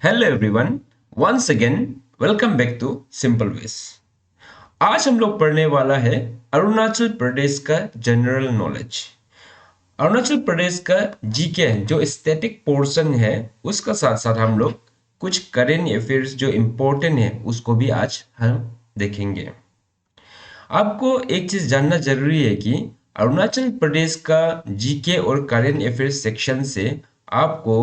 Hello everyone, once again welcome back to simple veg. आज हम लोग पढ़ने वाला है अरुणाचल प्रदेश का जनरल नॉलेज। अरुणाचल प्रदेश का जीके जो स्टैटिक पोर्शन है उसका साथ साथ हम लोग कुछ करेंट अफेयर्स जो इम्पोर्टेंट है उसको भी आज हम देखेंगे। आपको एक चीज जानना जरूरी है कि अरुणाचल प्रदेश का जीके और करेंट अफेयर्स सेक्शन से आपको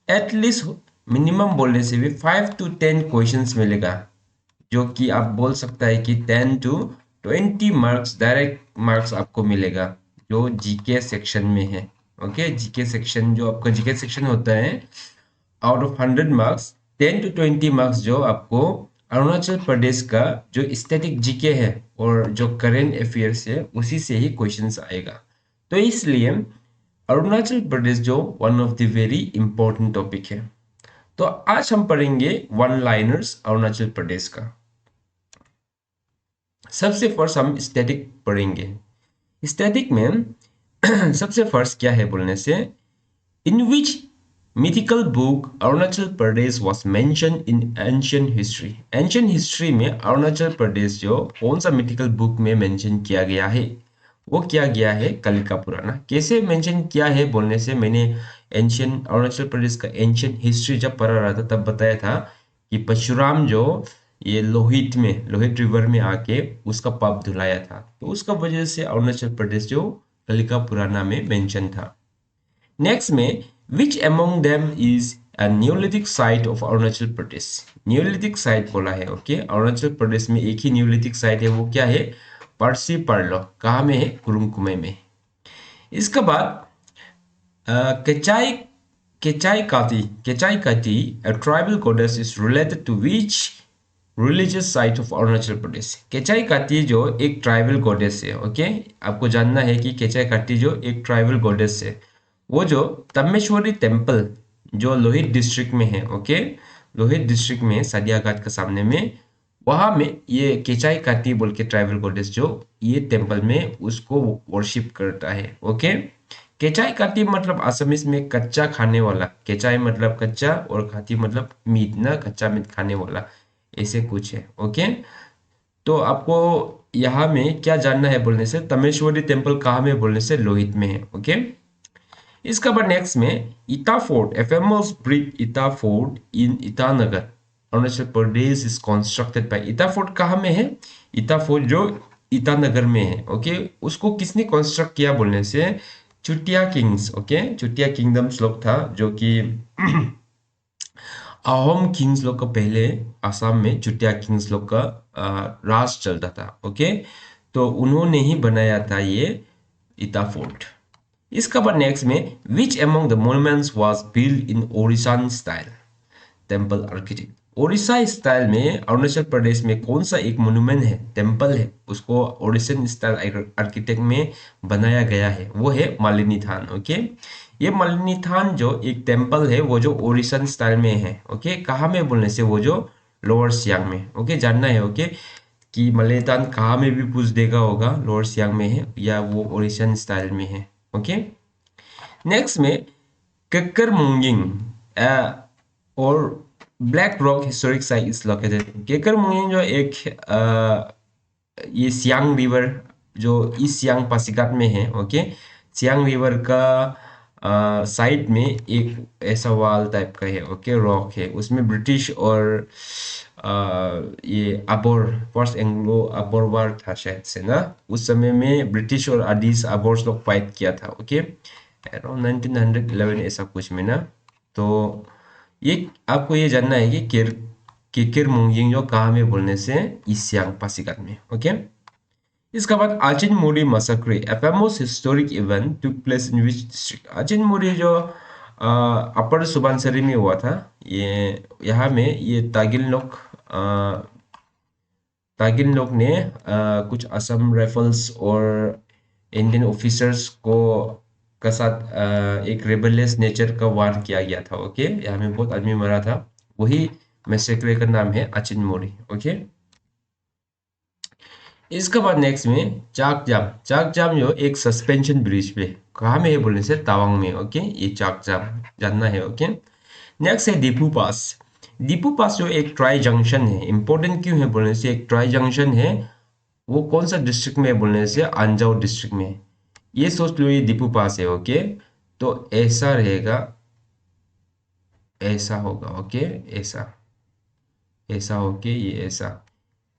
एटलीस्ट मिनिमम बोलने से भी 5 to 10 क्वेश्चंस मिलेगा, जो कि आप बोल सकता है कि 10 to 20 मार्क्स डायरेक्ट मार्क्स आपको मिलेगा जो जीके सेक्शन में है। ओके, जीके सेक्शन जो आपका जीके सेक्शन होता है, out of 100 marks 10 to 20 marks जो आपको अरुणाचल प्रदेश का जो स्टैटिक जीके है और जो करेंट अफेयर्स है उसी से ही क्वेश्चंस आएगा। तो इसलिए अरुणाचल प्रदेश जो one of the very important topic है। तो आज हम पढ़ेंगे वन लाइनर्स अरुणाचल प्रदेश का। सबसे फर्स्ट हम स्टैटिक पढ़ेंगे। स्टैटिक में सबसे फर्स्ट क्या है बोलने से, इन विच mythical book Arunachal Pradesh was mentioned in ancient history। Ancient history में अरुणाचल प्रदेश जो कौन सा mythical book में मेंशन किया गया है, वो क्या गया है कलिका पुराना। कैसे मेंशन किया है बोलने से, मैंने एंशियंट अरुणाचल प्रदेश का एंशियंट हिस्ट्री जब पढ़ा रहा था तब बताया था कि परशुराम जो ये लोहित रिवर में आके उसका पाप धुलाया था, तो उसका वजह से अरुणाचल प्रदेश जो कलिका पुराना में मेंशन था। नेक्स्ट में which among them is a Neolithic site of Arunachal Pradesh. Neolithic site बोला है। ओके, अरुणाचल प्रदेश में एक ही न्यूलिथिक साइट है, वो क्या है, पर्सी पर्लो। कहाँ में है, कुरुंग कुमे में। इसके बाद केचाई केचाई काती a tribal goddess is related to which religious site of Arunachal Pradesh. केचाई काती जो एक ट्राइबल गॉडेस है। ओके, आपको जानना है कि केचाई काती जो एक ट्राइबल गॉडेस है, वो जो तमेश्वरी टेम्पल जो लोहित डिस्ट्रिक्ट में है। ओके, लोहित डिस्ट्रिक्ट में सादिया घाट के सामने में, वहां में ये केचाई काती बोल के ट्राइबल गॉडेस जो ये टेम्पल में उसको वर्शिप करता है। ओके, केचाई काती मतलब असमीज में कच्चा खाने वाला। केचाई मतलब कच्चा और काती मतलब मीट ना, कच्चा मीट खाने वाला, ऐसे कुछ है। ओके, तो आपको यहाँ में क्या जानना है बोलने से, तमेश्वरी टेम्पल कहाँ में बोलने से, लोहित में है। ओके, इसका बाद नेक्स्ट में इटा फोर्ट, ए फेमस ब्रिज इटा fort in Itanagar Arunachal Pradesh is constructed by. इटा फोर्ट कहाँ में है, इटा फोर्ट जो ईटानगर में है। ओके, उसको किसने कंस्ट्रक्ट किया बोलने से, चुटिया किंग्स। ओके, चुटिया किंगडम्स लोग था जो कि अहोम किंग्स लोग का पहले असम में चुटिया किंग्स लोग का राज चलता था। ओके, तो उन्होंने ही बनाया था ये इटा फोर्ट। इसका बाद नेक्स्ट में which among the monuments was build in Odishan style temple architect. Odisha style में अरुणाचल प्रदेश में कौन सा एक मोन्यूमेंट है, टेम्पल है, उसको ओडिशन स्टाइल आर्किटेक्ट में बनाया गया है, वो है मालिनी थान। ओके, ये मालिनी थान जो एक टेम्पल है वो जो ओडिशन स्टाइल में है। ओके, कहाँ में बोलने से, वो जो लोअर सियांग में। ओके, जानना है। ओके, कि मालिनी थान कहाँ में भी पूछ देगा होगा, लोअर सियांग में है या वो ओडिशन स्टाइल में है। ओके, नेक्स्ट में कक्कर मुंगिंग और black rock historic site is located. केकर मुंगिंग जो एक ये सियांग रिवर जो ईस्ट सियांग पासीघाट में है। ओके, सियांग रिवर का साइड में एक ऐसा वाल टाइप का है। ओके, रॉक है, उसमें ब्रिटिश और ये अबोर, फर्स्ट एंग्लो अबोर वार था शायद से ना, उस समय में ब्रिटिश और अडीस अबोर्स लोग फाइट किया था। ओके, अराउंड 1911 ऐसा कुछ में ना। तो ये आपको ये जानना है कि केकर मुंगिंग जो कहाँ में बोलने से, ईस्ट सियांग पासीघाट में। ओके, इसका बाद Achin Mori massacre, a famous historic event took place in which district. Achin Mori जो अपर सुबनसिरी में हुआ था, ये यहाँ में ये तागिन लोग ने कुछ असम राइफल्स और इंडियन ऑफिसर्स को का साथ एक रेबलियस नेचर का वार किया गया था। ओके, यहाँ में बहुत आदमी मरा था, वही मैसेक्रे का नाम है आचिन मोरी। ओके, इसके बाद नेक्स्ट में चाक जाम जो एक सस्पेंशन ब्रिज पे, कहाँ में है बोलने से, तवांग में। ओके, ये चाक जाम जानना है। ओके, नेक्स्ट है दीपू पास। दीपू पास जो एक ट्राई जंक्शन है, इंपॉर्टेंट क्यों है बोलने से, एक ट्राई जंक्शन है, वो कौन सा डिस्ट्रिक्ट में है बोलने से, अंजाव डिस्ट्रिक्ट में। ये सोच लो ये दीपू पास है, ओके। तो ऐसा रहेगा, ऐसा होगा, ओके। ऐसा, ऐसा ओके, ये ऐसा,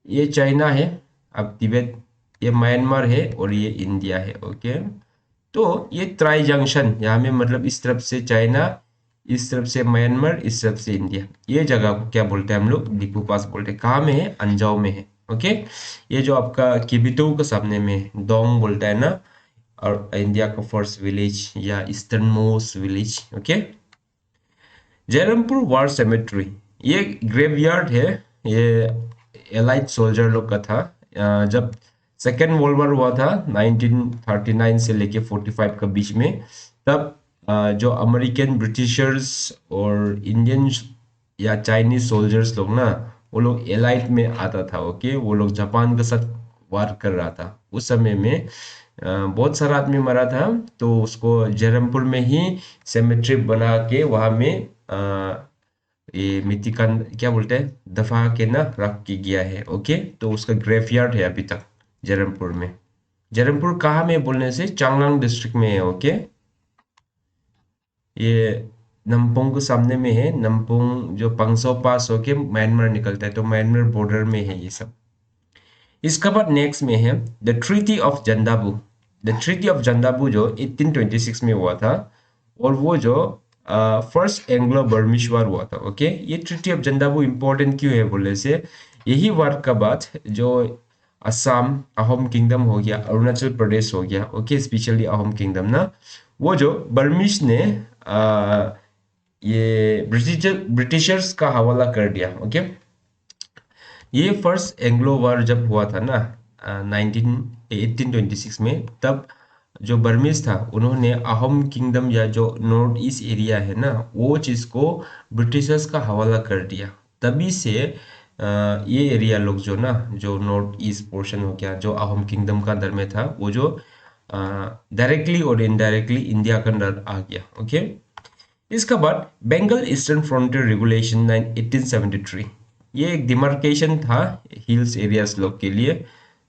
ये चाइना है, अब तिब्बत, ये म्यांमार है और ये इंडिया है, ओके। तो ये ट्राई जंक्शन यहाँ में मतलब इस तरफ से चाइना, इस तरफ से म्यांमार, इस तरफ से इंडिया, ये जगह को क्या बोलते हैं हम लोग, दीपू पास बोलते हैं। कहाँ में है, अंजाव में है, ओके। ये जो आपका किबितो के सामने में है, डोंग बोलता है ना, और इंडिया का फर्स्ट विलेज या eastern most village, okay. Jairampur war cemetery, ये ग्रेवयार्ड है, ये एलाइड सोल्जर लोग का था। जब सेकेंड वर्ल्ड वॉर हुआ था 1939 से लेके 45 के बीच में, तब जो अमेरिकन, ब्रिटिशर्स और इंडियंस या चाइनीज सोल्जर्स लोग ना, वो लोग एलाइड में आता था, ओके। वो लोग जापान के साथ वार कर रहा था उस समय में। बहुत सारा आदमी मरा था, तो उसको जयरामपुर में ही सेमेट्री बना के वहाँ में ये मिट्टी का क्या बोलते हैं, दफा के ना रख के गया है, ओके। तो उसका ग्रेवयार्ड है अभी तक जयरामपुर में। जयरामपुर कहाँ में बोलने से, चांगलांग डिस्ट्रिक्ट में है, ओके। ये नमपोंग के सामने में है, नमपोंग जो पंगसो पास होके म्यांमार निकलता है, तो म्यांमार बॉर्डर में है ये सब। इसके बाद नेक्स्ट में है the treaty of Yandabo. The treaty of Yandabo जो 1826 में हुआ था, और वो जो फर्स्ट एंग्लो बर्मिश वार हुआ था, ओके। ये ट्रीटी ऑफ जंदाबू इंपॉर्टेंट क्यों है बोले से, यही वार का बाद जो असम अहोम किंगडम हो गया, अरुणाचल प्रदेश हो गया, ओके, स्पेशली अहोम किंगडम ना, वो जो बर्मिश ने ये ब्रिटिशर्स का हवाला कर दिया, ओके। ये फर्स्ट एंग्लो वार जब हुआ था ना 1826 में, तब जो बर्मीज था उन्होंने अहोम किंगडम या जो नॉर्थ ईस्ट एरिया है ना, वो चीज़ को ब्रिटिशर्स का हवाला कर दिया। तभी से ये एरिया लोग जो ना, जो नॉर्थ ईस्ट पोर्शन हो गया, जो अहोम किंगडम का अंदर में था, वो जो डायरेक्टली और इनडायरेक्टली इंडिया के अंदर आ गया, ओके। इसका बाद बंगाल ईस्टर्न फ्रंटियर रेगुलेशन 1873, ये एक डिमार्केशन था हिल्स एरियाज लोग के लिए।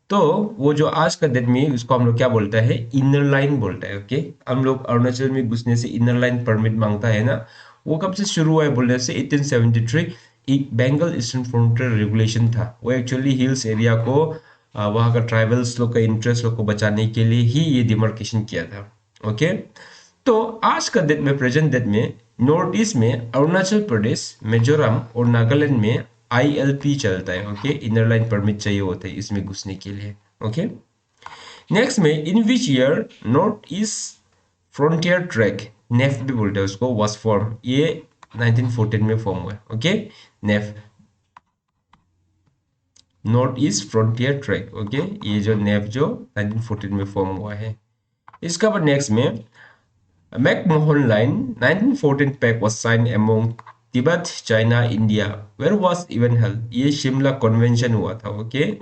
तो वो जो आज का डेट में उसको हम लोग क्या बोलता है, इनर लाइन बोलता है, ओके। हम लोग अरुणाचल में घुसने से इनर लाइन परमिट मांगता है ना, वो कब से शुरू हुआ है बोलने से 1873, एक बंगाल ईस्टर्न फ्रंटियर रेगुलेशन था। वो एक्चुअली हिल्स एरिया को वहाँ का ट्राइबल्स लोग का इंटरेस्ट लोग को बचाने के लिए ही ये डिमार्केशन किया था, ओके। तो आज का डेट में, प्रेजेंट डेट में, नॉर्थ ईस्ट में अरुणाचल प्रदेश, मिजोरम और नागालैंड में ILP चलता है, ओके। इनर लाइन परमिट चाहिए होता है इसमें घुसने के लिए, ओके। नेक्स्ट में in which year North East Frontier Tract, NEFA भी बोलते हैं उसको, वाज फॉर्म, ये 1914 में फॉर्म हुआ है, okay. NEFA, North East Frontier Tract, okay. ये जो नेफ जो 1914 में फॉर्म हुआ है। इसका बाद नेक्स्ट में McMahon Line 1914 pact was signed among Tibet, China, India. Where was even held? ये शिमला कन्वेंशन हुआ था, ओके,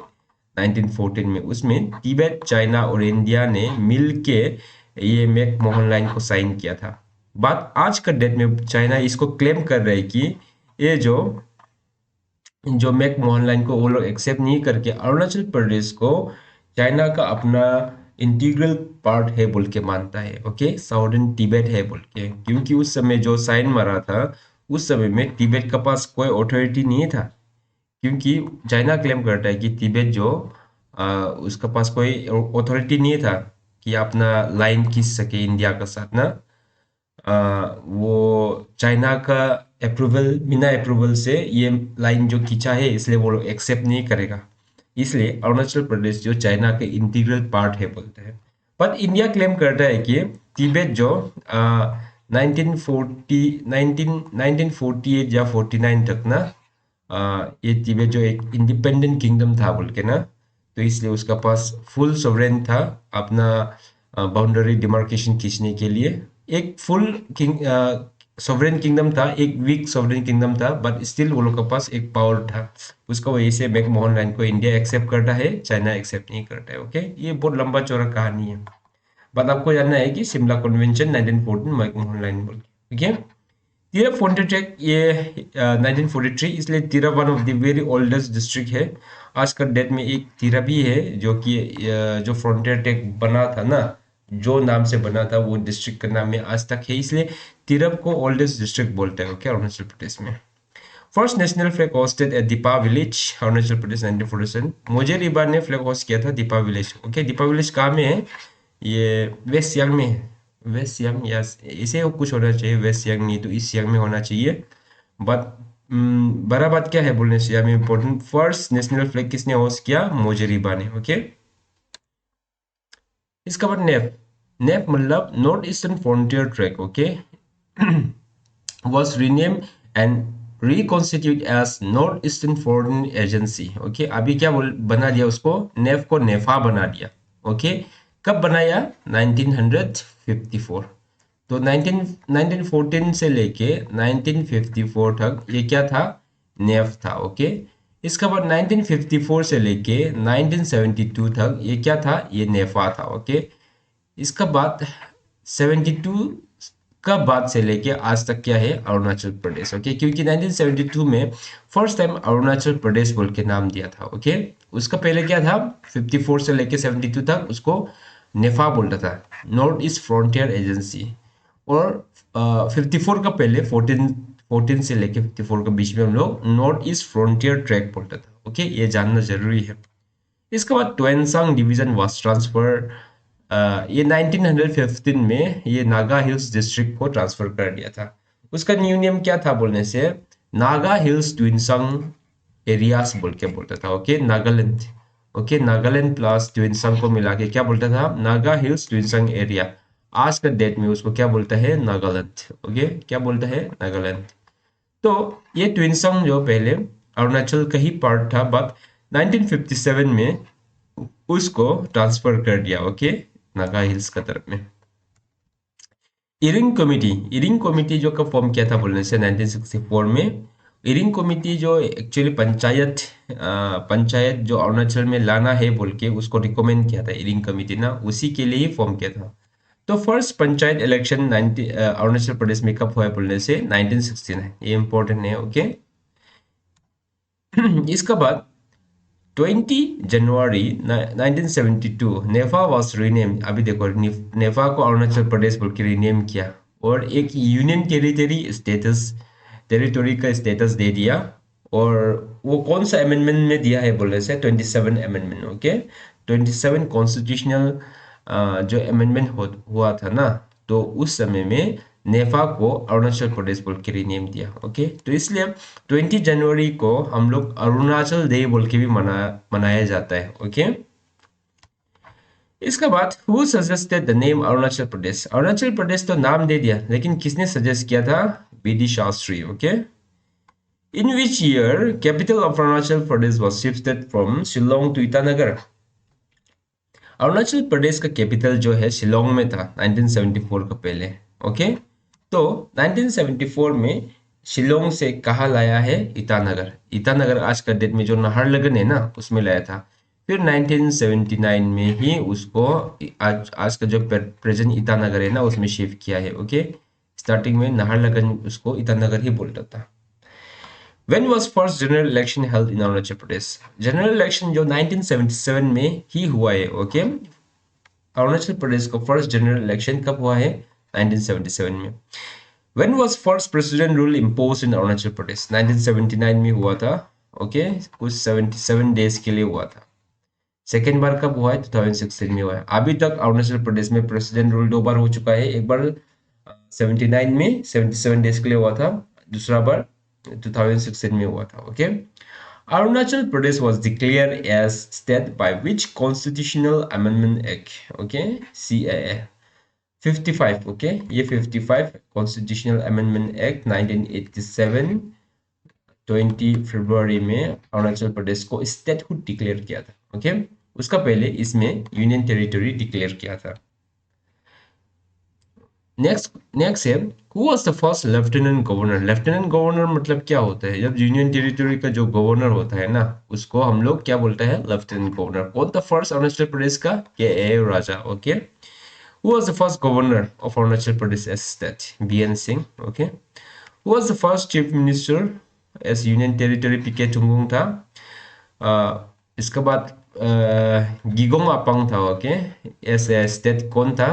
1914 में। उसमें तिब्बत, चाइना और इंडिया ने मिल के ये मैकमोहन लाइन को साइन किया था। बात आज का डेट में चाइना इसको क्लेम कर रहा है कि ये जो जो मैकमोहन लाइन को वो लोग एक्सेप्ट नहीं करके अरुणाचल प्रदेश को चाइना का अपना इंटीग्रल पार्ट है बोल के मानता है, ओके। साउदर्न तिब्बत है बोल के, क्योंकि उस समय जो साइन मारा था, उस समय में तिब्बत के पास कोई अथॉरिटी नहीं था। क्योंकि चाइना क्लेम करता है कि तिब्बत जो उसका पास कोई अथॉरिटी नहीं था कि अपना लाइन खींच सके इंडिया के साथ ना। वो चाइना का अप्रूवल, बिना अप्रूवल से ये लाइन जो खींचा है, इसलिए वो लोग एक्सेप्ट नहीं करेगा। इसलिए अरुणाचल प्रदेश जो चाइना के इंटीग्रल पार्ट है बोलते हैं। पर इंडिया क्लेम करता है कि तिब्बत जो 1948 या 49 तक ना, ये तिब्बत जो एक इंडिपेंडेंट किंगडम था बोल के ना, तो इसलिए उसका पास फुल सोवरेन था अपना बाउंड्री डिमार्केशन खींचने के लिए। एक फुल किंग सोवरेन किंगडम था, एक वीक सोवरेन किंगडम था, बट स्टिल वो लोग के पास एक पावर था। उसका वजह से मैकमोहन लाइन को इंडिया एक्सेप्ट करता है, चाइना एक्सेप्ट नहीं करता है, ओके। ये बहुत लंबा चौड़ा कहानी है, बट आपको जानना है कि शिमला कन्वेंशन 1914 मैकमोहन लाइन बोल के, ठीक है। तिरप फ्रंटियर ट्रैक ये 1943, इसलिए Tirap one of the very oldest district है। आज का डेट में एक तिरप भी है जो कि जो फ्रंटियर ट्रैक बना था ना, जो नाम से बना था वो डिस्ट्रिक्ट का नाम में आज तक है, इसलिए तिरप को ओल्डेस्ट डिस्ट्रिक्ट बोलते हैं, ओके, अरुणाचल प्रदेश में। First national flag hosted at Dipa village, Arunachal Pradesh 1947। Moje Riba ने फ्लैग होस्ट किया था Dipa village, okay. Dipa village कहाँ में है? ये वेस्ट सियांग में है। वेस्ट सियांग या इसे कुछ होना चाहिए, वेस्ट सियांग नहीं तो ईस्ट सियांग में होना चाहिए। बट बड़ा बात क्या है बोलने से हमें इम्पोर्टेंट, फर्स्ट नेशनल फ्लैग किसने होस्ट किया? मोजे रिबा ने, ओके। इसका बाद नेप, नेप मतलब north eastern frontier Tract, okay, was renamed and reconstituted as North Eastern Foreign Agency, okay. अभी क्या बना दिया उसको? नेफ को नेफा बना दिया, ओके। कब बनाया? 1954। तो 1914 से लेके 1954 तक ये क्या था? नेफ था, ओके। इसके बाद 1954 से लेके 1972 तक ये क्या था? ये नेफा था, ओके। इसका बाद 72 का बाद से लेके आज तक क्या है? अरुणाचल प्रदेश, ओके। क्योंकि 1972 में फर्स्ट टाइम अरुणाचल प्रदेश बोल के नाम दिया था, ओके। उसका पहले क्या था? 54 से लेके 72 तक उसको नेफा बोलता था, नॉर्थ ईस्ट फ्रंटियर एजेंसी। और 54 का पहले 14 से लेके 54 के बीच में हम लोग नॉर्थ ईस्ट फ्रंटियर ट्रैक बोलता था, ओके। ये जानना जरूरी है। इसके बाद ट्वेनसांग डिवीजन वाज ट्रांसफर, ये 1915 में ये नागा हिल्स डिस्ट्रिक्ट को ट्रांसफर कर दिया था। उसका न्यू नेम क्या था बोलने से? नागा हिल्स ट्विनसंग एरियास बोल के बोलता था, okay. Nagaland, okay, Nagaland plus Tuensang को मिला के क्या बोलता था? Naga hills Tuensang area. आज का डेट में उसको क्या बोलता है? नागालैंड, ओके। क्या बोलता है? नागालैंड। तो ये ट्विनसंग जो पहले अरुणाचल का ही पार्ट था, बट 1957 में उसको ट्रांसफर कर दिया, ओके, नागा हिल्स का तरफ में। इरिंग कमिटी जो कब फॉर्म किया था बोलने से 1964 में। इरिंग कमिटी जो एक्चुअली पंचायत जो अरुणाचल में लाना है बोल के उसको रिकमेंड किया था इरिंग कमिटी ना, उसी के लिए ही फॉर्म किया था। तो फर्स्ट पंचायत इलेक्शन अरुणाचल प्रदेश में कब हुआ बोलने से 1969, ये इंपॉर्टेंट है, ओके। इसका बाद 20 जनवरी 1972 नेफा वॉज रीनेम। अभी देखो नेफा को अरुणाचल प्रदेश बोल के रीनेम किया और एक यूनियन टेरिटोरी का स्टेटस दे दिया। और वो कौन सा अमेंडमेंट में दिया है बोलने से 27 अमेंडमेंट, ओके। 27 कॉन्स्टिट्यूशनल जो अमेंडमेंट हुआ था ना, तो उस समय में नेफा को अरुणाचल प्रदेश बोल के रीनेम दिया, ओके। तो इसलिए 20 जनवरी को हम लोग अरुणाचल डे बोल के भी मनाया जाता है, ओके। इसके बाद who suggested the name Arunachal Pradesh? Arunachal Pradesh तो नाम दे दिया, लेकिन किसने सजेस्ट किया था? BD Shastri, okay. In which year capital of Arunachal Pradesh was shifted from Shillong to Itanagar? Arunachal Pradesh का कैपिटल जो है शिलोंग में था 1974 का पहले, ओके। तो 1974 में शिलोंग से कहा लाया है? ईटानगर। ईटानगर आज का डेट में जो नाहरलगुन है ना, उसमें लाया था। फिर 1979 में ही उसको आज का जो प्रेजेंट ईटानगर है ना, उसमें शिफ्ट किया है, ओके। स्टार्टिंग में नाहरलगुन उसको ईटानगर ही बोलता था। When was first general election held in Arunachal Pradesh? General election जो 1977 में ही हुआ है, ओके। अरुणाचल प्रदेश का फर्स्ट जनरल इलेक्शन कब हुआ है? 1977 में। When was first president rule imposed in Arunachal Pradesh? 1979 में हुआ था, ओके। कुछ 77 डेज के लिए हुआ था। सेकेंड बार कब हुआ है? 2016 में हुआ है। अभी तक अरुणाचल प्रदेश में प्रेसिडेंट रूल 2 बार हो चुका है। एक बार 79 में 77 डेज के लिए हुआ था, दूसरा बार 2016 में हुआ था, okay. Arunachal Pradesh was declared as state by which constitutional amendment act? Okay, CAA 55, okay, ये 55 constitutional amendment act 1987 20 फरवरी में अरुणाचल प्रदेश को स्टेटहुड डिक्लेयर किया था, ओके। उसका पहले इसमें यूनियन टेरिटरी डिक्लेयर किया था। नेक्स्ट है who was the first lieutenant governor? Lieutenant governor मतलब क्या होता है? जब यूनियन टेरिटरी का जो गवर्नर होता है ना, उसको हम लोग क्या बोलते हैं? Lieutenant governor. कौन था फर्स्ट अरुणाचल प्रदेश का? K Raja, okay. Who was the first governor of Arunachal Pradesh as state? BN Singh, okay. Who was the first chief minister as union territory PK Thungon था. इसके बाद गिगोंग अपांग था. ओके, एस स्टेट कौन था?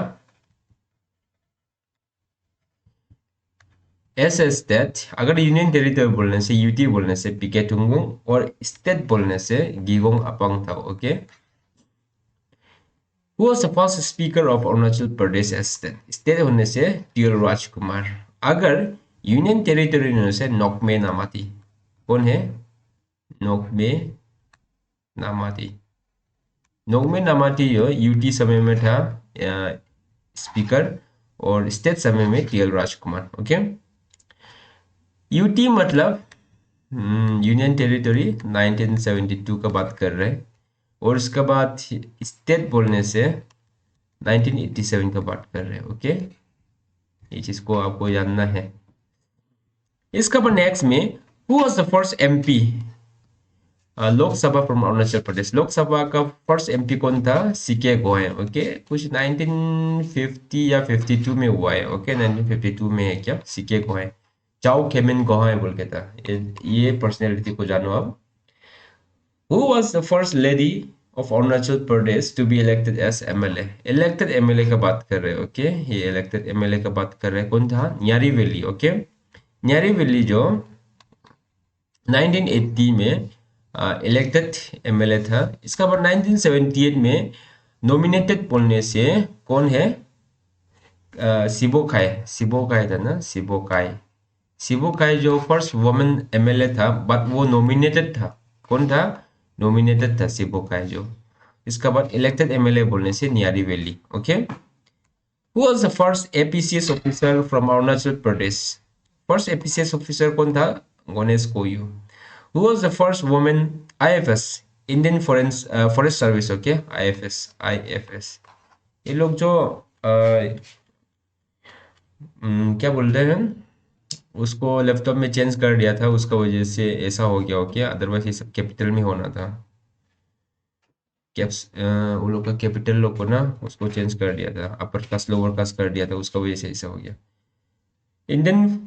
S state. अगर यूनियन टेरिटरी बोलने से यूटी बोलने से पीके चुंगुंग और स्टेट बोलने से गिगोंग अपांग था. Okay. Who was the first speaker of Arunachal Pradesh state? State होने से टीएल राजकुमार. अगर यूनियन टेरिटरी होने से नोकमे नामाती. कौन है? नोकमे नामाती. नोकमे नामाती जो यूटी समय में था स्पीकर और स्टेट समय में टीएल राजकुमार. ओके. यूटी मतलब यूनियन टेरिटरी 1972 का बात कर रहे हैं और उसके बाद स्टेट बोलने से 1987 का बात कर रहे हैं. ओके, ये चीज को आपको जानना है. इसके बाद नेक्स्ट में who was the first MP Lok Sabha from Arunachal Pradesh. Lok Sabha का फर्स्ट एमपी कौन था? सीके गोहे. ओके, कुछ 1950 या 52 में हुआ है. ओके, 1952 में है क्या? सीके गोहे. चाओ खेमिन गोहे बोल के था. ये पर्सनैलिटी को जानो आप. Who was the first lady of Arunachal Pradesh to be elected as MLA? Elected MLA का बात कर रहे हैं. ओके, ये elected MLA का बात कर रहे हैं. कौन था? न्यारी वेली. ओके, न्यारी वेली जो 1980 में इलेक्टेड एमएलए था. इसका बाद 1978 में नॉमिनेटेड बोलने से कौन है? सिबोकाई. सिबोकाई था ना? सिबोकाई. सिबोकाई जो फर्स्ट वुमेन एमएलए था बट वो नॉमिनेटेड था. कौन था? नॉमिनेटेड था सिबोकाई जो. इसका बाद इलेक्टेड एमएलए बोलने से न्यारी valley. Okay. Who was the first APCS officer from Arunachal Pradesh? First APCS officer कौन था? Ganesh Koyu. Who was the first woman IFS? Indian Forest Service. Okay, IFS. ये लोग जो क्या बोल रहे हैं, उसको लैपटॉप में चेंज कर दिया था, उसका वजह से ऐसा हो गया. ओके, अदरवाइज ये सब कैपिटल में होना था. कैप्स वो लोग का कैपिटल लोग को ना उसको चेंज कर दिया था, अपर कास्ट लोअर कास्ट कर दिया था, उसका वजह से ऐसा हो गया. Indian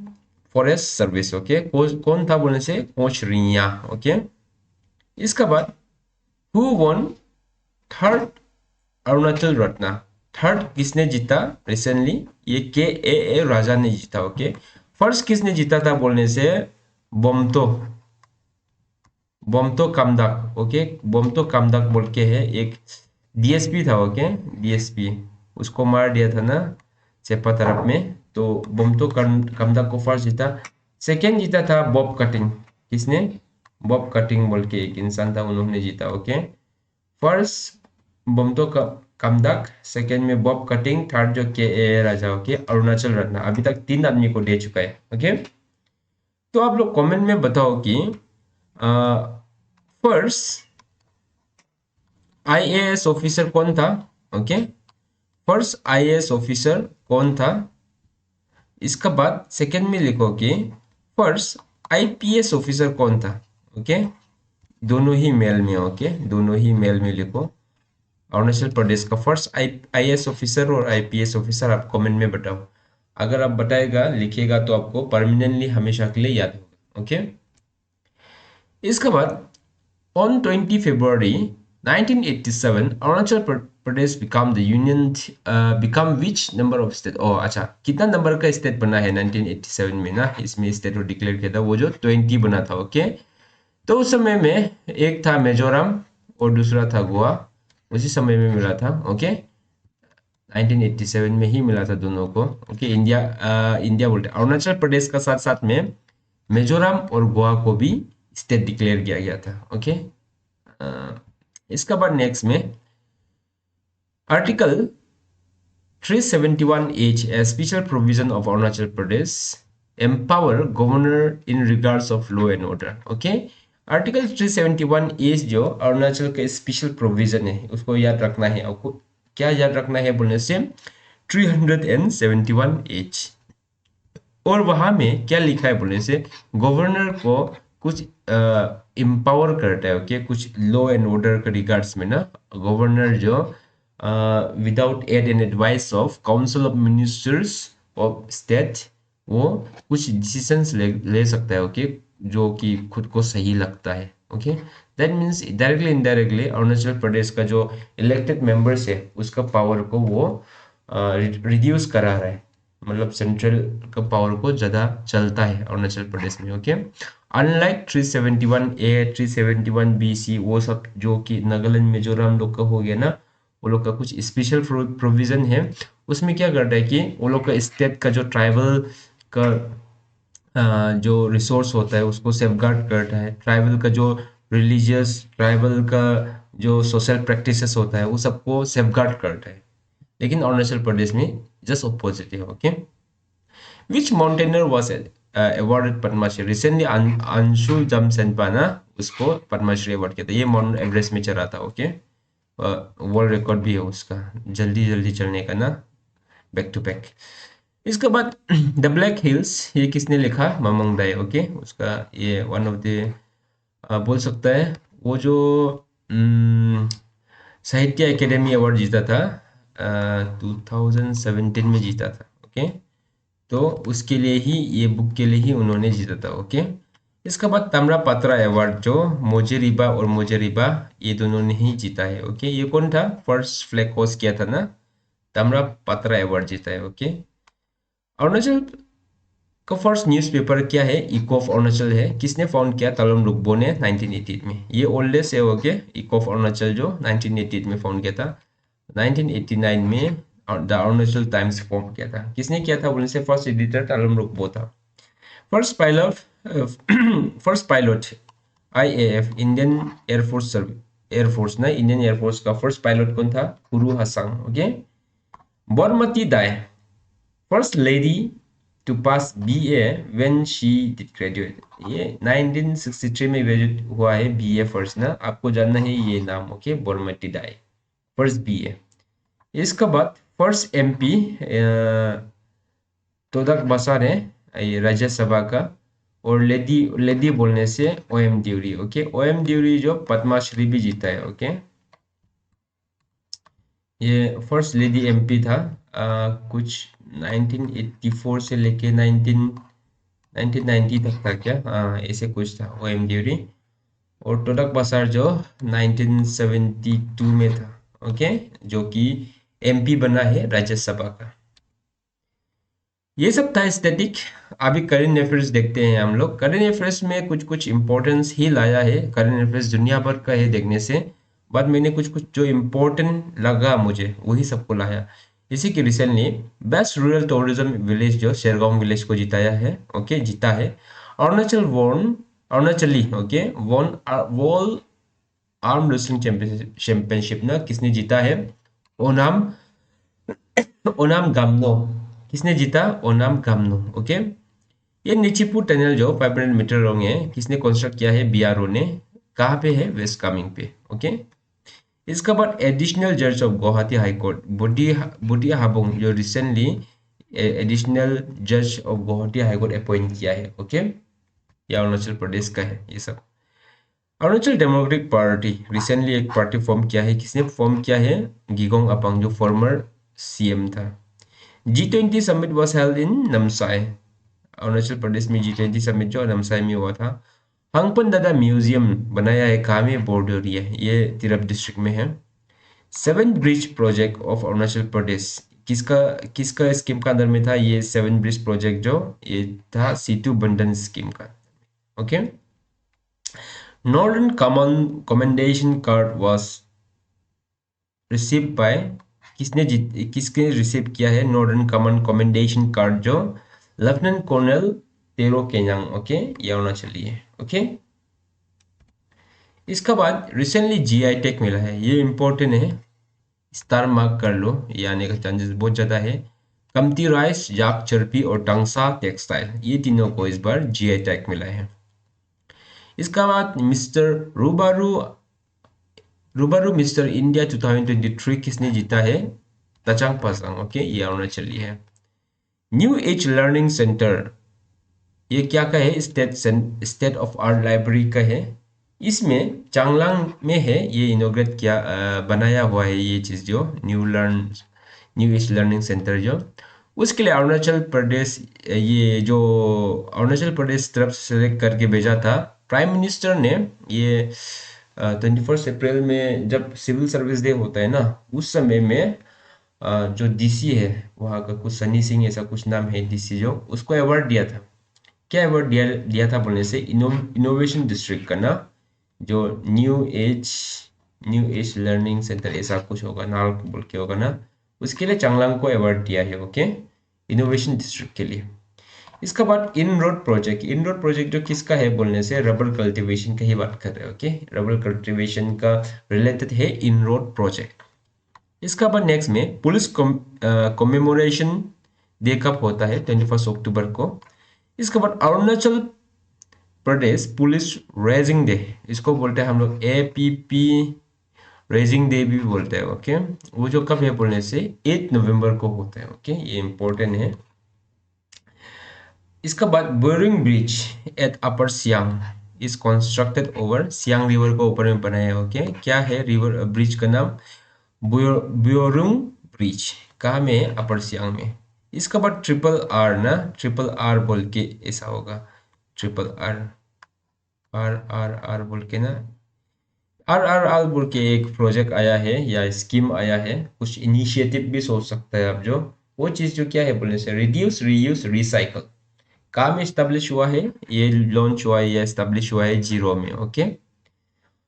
forest service. ओके, कौन था बोलने से कोच रिया. ओके. इसका बाद who one third Arunachal Ratna. Third किसने जीता रिसेंटली? ये के राजा ने जीता. ओके. फर्स्ट किसने जीता था बोलने से बोमतो कामदाक. ओके, बोमतो कामदाक बोल के है एक डीएसपी था. ओके, डीएसपी उसको मार दिया था ना सेपा तरफ में, तो बोमतो कामदाक को फर्स्ट जीता. सेकेंड जीता था बॉब कटिंग. किसने? बॉब कटिंग बोल के एक इंसान था, उन्होंने जीता. ओके, फर्स्ट बोमतो कामदाक, सेकेंड में बॉब कटिंग, थर्ड जो के राजा. ओके, अरुणाचल रत्ना. अभी तक 3 आदमी को दे चुका है. ओके, तो आप लोग कमेंट में बताओ कि फर्स्ट आईएएस ऑफिसर कौन था. ओके, फर्स्ट आईएएस ऑफिसर कौन था. इसका बाद सेकेंड में लिखो कि फर्स्ट आईपीएस ऑफिसर कौन था. ओके, दोनों ही मेल में. ओके, दोनों ही मेल में लिखो. अरुणाचल प्रदेश का फर्स्ट आईएएस ऑफिसर और आईपीएस ऑफिसर आप कमेंट में बताओ. अगर आप बताएगा लिखिएगा तो आपको परमानेंटली हमेशा के लिए याद होगा. ओके, इसके बाद on 20 February 1987 Arunachal Pradesh become the union become which number of state. oh अच्छा, कितना नंबर का स्टेट बना है 1987 में ना, इसमें स्टेट को डिक्लेयर किया था वो जो 20 बना था. ओके, तो उस समय में एक था मिजोरम और दूसरा था गोवा, उसी समय में मिला था. ओके, 1987 में ही मिला था दोनों को. ओके, इंडिया बोलते अरुणाचल प्रदेश का साथ साथ में मिजोरम और गोवा को भी स्टेट डिक्लेयर किया गया था. ओके, इसका बाद नेक्स्ट में article 371H a special provision of Arunachal Pradesh empower governor in regards of law and order. Okay, article 371H जो अरुणाचल का स्पेशल प्रोविजन है उसको याद रखना है. आपको क्या याद रखना है बोलने से 371H, और वहां में क्या लिखा है बोलने से गवर्नर को कुछ एम्पावर करता है. ओके, कुछ लॉ एंड ऑर्डर के रिगार्ड्स में ना, गवर्नर जो without aid and advice of council of ministers of state वो कुछ डिसीजंस ले सकता है, ओके, जो कि खुद को सही लगता है, okay. That means directly indirectly Arunachal Pradesh का जो इलेक्टेड मेंबर्स है उसका पावर को वो रिड्यूस करा रहा है, मतलब सेंट्रल का पावर को ज़्यादा चलता है अरुणाचल प्रदेश में, ओके। अनलाइक 371A 371BC वो सब जो कि नागालैंड मिजोरम लोग का हो गया ना, वो लोग का कुछ स्पेशल प्रोविजन है। उसमें क्या करता है कि वो लोग का स्टेट का जो ट्राइबल का जो रिसोर्स होता है उसको सेफगार्ड करता है, ट्राइबल का जो रिलीजियस ट्राइबल का जो सोशल प्रैक्टिसेस होता है वो सबको सेफगार्ड करता है। लेकिन अरुणाचल प्रदेश में जस्ट ऑपोजिट है, okay. Which mountaineer was awarded Padma Shri recently? Anshu Jamsenpa ना, उसको पद्मश्री अवार्ड किया था, ये माउंट एवरेस्ट में चढ़ा था, ओके। वर्ल्ड रिकॉर्ड भी है उसका, जल्दी जल्दी चढ़ने का ना, बैक टू बैक। इसके बाद द ब्लैक हिल्स, ये किसने लिखा? मामंग दाई, ओके। उसका ये वन ऑफ द बोल सकता है वो जो साहित्य एकेडमी अवार्ड जीता था 2017 में जीता था, ओके। तो उसके लिए ही, ये बुक के लिए ही उन्होंने जीता था, ओके। इसके बाद ताम्रा पत्रा अवार्ड जो मोजेरिबा और मोजेरिबा ये दोनों ने ही जीता है, ओके। ये कौन था? फर्स्ट फ्लैग होस्ट किया था ना, ताम्रा पत्रा अवार्ड जीता है, ओके। अरुणाचल का फर्स्ट न्यूज़पेपर क्या है? इको ऑफ अरुणाचल है, किसने फाउंड किया? तलम रुकबो ने 1988 में, ये ओल्डेस्ट है, ओके। इको ऑफ अरुणाचल जो 1988 में फाउंड किया था, 1989 में द अरुणाचल टाइम्स फॉर्म किया था, किसने किया था बोलने से फर्स्ट एडिटर तलम रुकबो था। First pilot first pilot IAF Indian Air Force Air Force ना, इंडियन एयरफोर्स का फर्स्ट पायलट कौन था? Kuru Hasang, okay. Barmati Dai first lady to pass BA when she did graduate, ये 1963 में ग्रेजुएट हुआ है बीए फर्स्ट ना, आपको जानना है ये नाम, okay. Barmati Dai first BA. इसके बाद फर्स्ट एमपी तोदक बसार है, ये राज्यसभा का, और लेडी लेडी बोलने से ओएम ड्यूरी, ओके। ओएम ड्यूरी जो पद्मश्री भी जीता है, ओके। ये फर्स्ट लेडी एमपी था, कुछ 1984 से लेके 1990 तक था क्या, ऐसे कुछ था ओएम ड्यूरी। और टोडक बसार जो 1972 में था, ओके, जो कि एमपी बना है राज्यसभा का। ये सब था स्टैटिक। अभी करेंट अफेयर्स देखते हैं हम लोग। करेंट अफेयर्स में कुछ कुछ इंपॉर्टेंस ही लाया है, करेंट अफेयर्स दुनिया भर का है देखने से, बट मैंने कुछ कुछ जो इम्पोर्टेंट लगा मुझे वही सबको लाया। इसी के recently best rural tourism village जो शेरगांव विलेज को जिताया है, ओके, जीता है। Arunachal won Arunachali, okay, won world arm wrestling championship ना, किसने जीता है? ओनाम ओनाम गामनो, किसने जीता? ओनाम गामनो, ओके। ये नीचीपू टनल जो 500 मीटर लॉन्ग है, किसने कंस्ट्रक्ट किया है? बीआरओ ने। कहाँ पे है? वेस्ट कामिंग पे, ओके। इसके बाद एडिशनल जज of Guwahati high court Budi Habung जो रिसेंटली एडिशनल जज of Guwahati high court appoint किया है, ओके। ये अरुणाचल प्रदेश का है ये सब। अरुणाचल डेमोक्रेटिक पार्टी रिसेंटली एक पार्टी फॉर्म किया है, किसने फॉर्म किया है? गिगोंग अपांग जो फॉर्मर सीएम था। G20 summit was held in Namsai, Arunachal Pradesh में G20 समिट जो नमसाई में हुआ था। हंगपन दादा म्यूजियम बनाया है कहाँ में? बोर्डोरिया, ये तिरप डिस्ट्रिक्ट में है। Seven bridge project of Arunachal Pradesh किसका किसका स्कीम का अंदर में था? ये सेवन ब्रिज प्रोजेक्ट जो ये था सीटू बंडन स्कीम का, okay. Northern commendation card was receive by, किसने रिसीव किया है नॉर्दर्न कमेंडेशन कार्ड जो? लेफ्टिनेंट कर्नल तेरो केन्यांग, ओके, ये अरुणाचली है, ओके। इसका बाद रिसेंटली जीआई टैग मिला है, ये इंपॉर्टेंट है, स्टार मार्क कर लो, ये आने का चांसेस बहुत ज़्यादा है। कमती राइस, जाक चरपी और टंगसा टेक्सटाइल, ये तीनों को इस बार जीआई टैग मिला है। इसका बाद मिस्टर रूबारू रूबारू मिस्टर इंडिया 2023 किसने जीता है? तचांग पासांग, ओके, ये अरुणाचली है। न्यू एज लर्निंग सेंटर, ये क्या का है? स्टेट ऑफ आर्ट लाइब्रेरी का है। इसमें चांगलांग में है, ये इनोग्रेट किया बनाया हुआ है ये चीज़ जो न्यू एज लर्निंग सेंटर जो। उसके लिए अरुणाचल प्रदेश, ये जो अरुणाचल प्रदेश तरफ से सेलेक्ट करके भेजा था प्राइम मिनिस्टर ने। ये 21 अप्रैल में जब सिविल सर्विस डे होता है ना, उस समय में जो डीसी है वहाँ का, कुछ सनी सिंह ऐसा कुछ नाम है डीसी, जो उसको अवार्ड दिया था। क्या अवार्ड दिया दिया था बोलने से, इनोवेशन डिस्ट्रिक्ट का ना, जो न्यू एज लर्निंग सेंटर ऐसा कुछ होगा, नाल बोल के होगा ना, उसके लिए चांगलांग को अवार्ड दिया है। ओके, इनोवेशन डिस्ट्रिक्ट के लिए। इसका बाद इन रोड प्रोजेक्ट जो किसका है बोलने से, रबर कल्टीवेशन का ही बात कर रहे हैं। ओके, रबर कल्टीवेशन का रिलेटेड है इन रोड प्रोजेक्ट। इसका बाद नेक्स्ट में पुलिस कमेमोरेशन डे कब होता है, 21 अक्टूबर को। इसके बाद Arunachal Pradesh police raising day, इसको बोलते हैं हम लोग APP रेजिंग डे भी बोलते हैं। ओके, वो जो कब है बोलने से 8 नवंबर को होता है। ओके, ये इंपॉर्टेंट है। इसका बाद boring bridge at upper Siang is constructed over Siang river को ऊपर में बनाया है। ओके, क्या है रिवर ब्रिज का नाम, बोरुंग ब्रिज, कहाँ में है, अपर सियांग में। इसका बाद ट्रिपल आर ना, ट्रिपल आर बोल के ऐसा होगा, triple R, R R R बोल के ना, RRR बोल के एक प्रोजेक्ट आया है या स्कीम आया है, कुछ इनिशिएटिव भी सोच सकता है आप। जो वो चीज जो क्या है बोलने से, रिड्यूस रीयूज रिसाइकल, काम एस्टेब्लिश हुआ है, ये लॉन्च हुआ है या एस्टेब्लिश हुआ है जीरो में। ओके,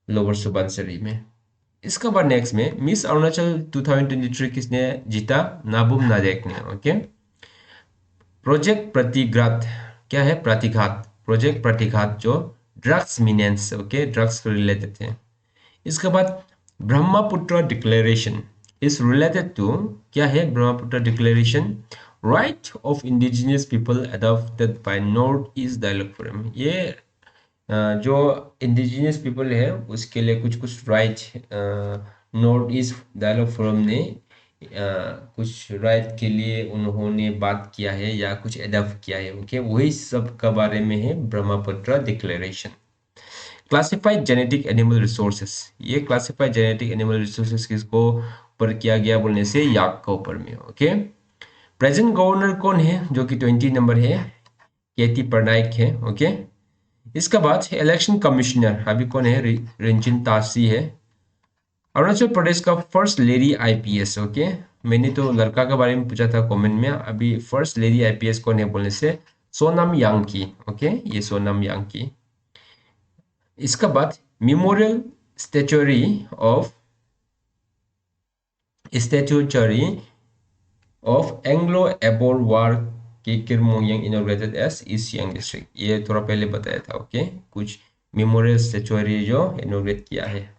लोअर सुबनसिरी में। इसका बाद नेक्स्ट में मिस अरुणाचल 2023 किसने जीता, नाबुम नादेक ने। ओके, प्रोजेक्ट प्रतिघात, क्या है, प्रतिघात, प्रोजेक्ट प्रतिघात जो drugs menace, okay, drugs related है। इसके बाद Brahmaputra declaration is related to, क्या है Brahmaputra declaration, right of indigenous people adopted by north east dialogue forum. ये जो इंडिजिनियस पीपल है उसके लिए कुछ कुछ right north east dialogue forum ने कुछ राइट के लिए उन्होंने बात किया है या कुछ एडॉप्ट किया है। ओके, वही सब का बारे में है Brahmaputra declaration. Classified genetic animal resources, ये क्लासिफाइड जेनेटिक एनिमल रिसोर्सेस किसको ऊपर किया गया बोलने से, याक का ऊपर में। ओके, प्रेजेंट गवर्नर कौन है, जो कि 20 नंबर है, केटी पटनायक है। ओके, इसका बाद इलेक्शन कमिश्नर अभी कौन है, रंजिन तासी है। अरुणाचल प्रदेश का फर्स्ट लेडी IPS। ओके, मैंने तो लड़का के बारे में पूछा था कमेंट में, अभी फर्स्ट लेडी IPS कौन है बोलने से, सोनम यांकी। ओके, ये सोनम यांकी। इसका बाद memorial statuary of Anglo Abor war के Kirmoyang inaugurated as East Siang district, ये थोड़ा पहले बताया था। ओके, कुछ मेमोरियल स्टैट्यूरी जो इनॉग्रेट किया है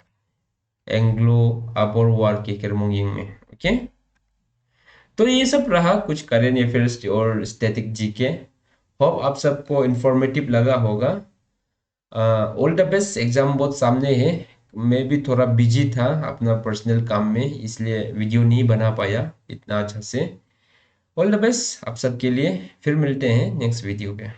एंग्लो एबोर वार के किरमोयंग में। ओके, तो ये सब रहा कुछ करेंट अफेयर्स और स्टैटिक जीके। होप आप सबको इंफॉर्मेटिव लगा होगा। ऑल द बेस्ट, एग्जाम बहुत सामने है। मैं भी थोड़ा बिजी था अपना पर्सनल काम में, इसलिए वीडियो नहीं बना पाया इतना अच्छा से। ऑल द बेस्ट आप सबके लिए, फिर मिलते हैं नेक्स्ट वीडियो पे।